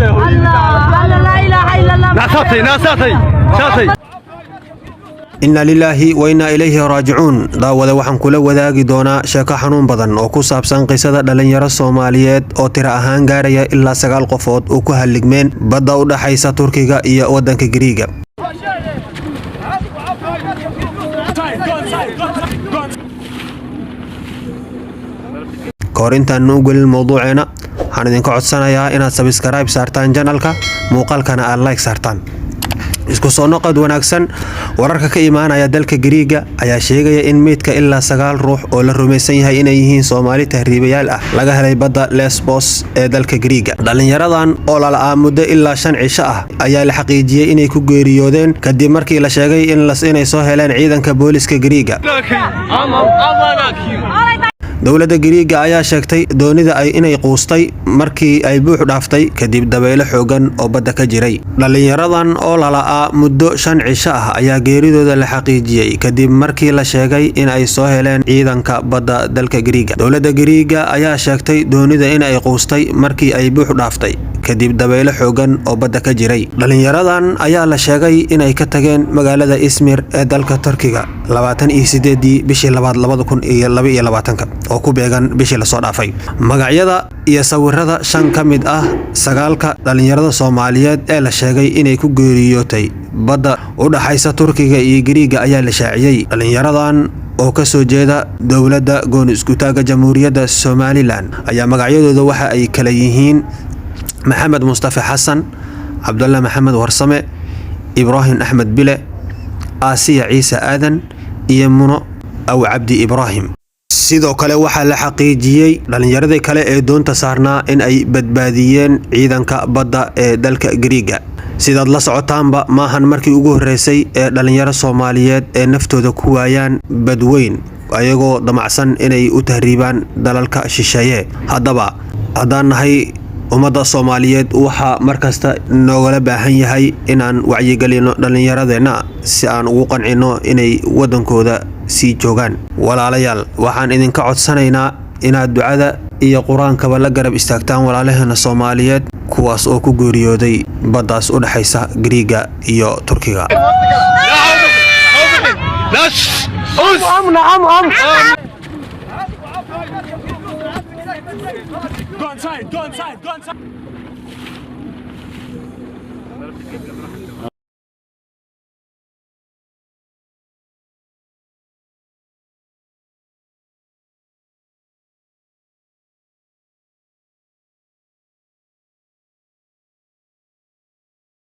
لا إله إلا الله. inna lilaahi wa inna ilayhi raajicuun. daawada waxaan kula wadaagi doonaa sheeko xanuun badan oo ku saabsan qisada dhalinyaro Soomaaliyeed oo tiro ahaan gaaraya ilaa 9 qofood oo ku haligmeen badda u dhaxaysa Turkiga iyo wadanka Giriiga. Koorintan noo galin mowduuceena waxaan idinka codsanayaa inaad subscribe saartaan channelka, muuqaalkana aad like saartaan. isku soo noqod wanaagsan. wararka ka imaanaya dalka Giriiga ayaa sheegaya in meedka ilaa 9 ruux oo la rumaysan yahay inay yihiin Soomaali tahriibayaal ah laga helay badda Lesbos ee dalka Giriiga. dhalinyaradan oo la muddo ilaa 5 cisho ah ayaa la xaqiijiyay inay ku geeriyoodeen kadib markii la sheegay inay soo heleen ciidanka booliska Giriiga. dowladda Giriiga ayaa sheegtay doonida inay quustay markii ay buux dhaaftay kadib dabaylo xoogan oo badda ka jiray. dhalinyaradan oo la muddo 5 cisho ah ayaa geeridooda la xaqiijiyay kadib markii la sheegay in ay soo heleen ciidanka badda dalka Giriiga. dowladda Giriiga ayaa sheegtay doonida inay quustay markii ay buux dhaaftay kadib dabaylo xoogan oo badda ka jiray. dhalinyaradan ayaa la sheegay inay ka tageen magaalada Izmir ee dalka Turkiga 28 bishii 2022 oo ku beegan bishii la soo dhaafay. magacyada iyo sawirada 5 ka mid ah 9 dhalinyarada Soomaaliyeed ee la sheegay inay ku geeriyootay badda u dhaxaysa Turkiga iyo Giriiga ayaa la shaaciyay. dhalinyaradan oo ka soo jeeda dowladda gooni isku taaga Jamhuuriyadda Somaliland ayaa magacyadooda waxa ay kala yihiin Maxamed Mustafa Xasan, Cabdulla Maxamed Warsame, Ibrahim Axmed Bile, Aasiya Ciise Aadan iyo Muno aw Cabdi Ibrahim. sidoo kale waxaa la xaqiijiyay dhalinyaradii kale ee doonta saarnaa in ay badbaadiyeen ciidanka badda ee dalka Giriiga. sidaad la socotaanba maahan markii ugu horeysay ee dhalinyaro Soomaaliyeed ee naftooda ku waayaan badweyn ayagoo damacsan inay u tahriibaan dalalka shisheeye. haddaan nahay ummadda Soomaaliyeed waxa markasta noogala baahan yahay inaan wacyigelino dhalinyaradeenna si aan ugu qancino inay wadankooda sii joogaan. walaalayaal waxaan idinka codsanaynaa inaad ducada iyo quraankaba la garab istaagtaan walaalaheena Soomaaliyeed kuwaas oo ku geeriyooday baddaas u dhaxaysa Giriiga iyo Turkiga. Go inside.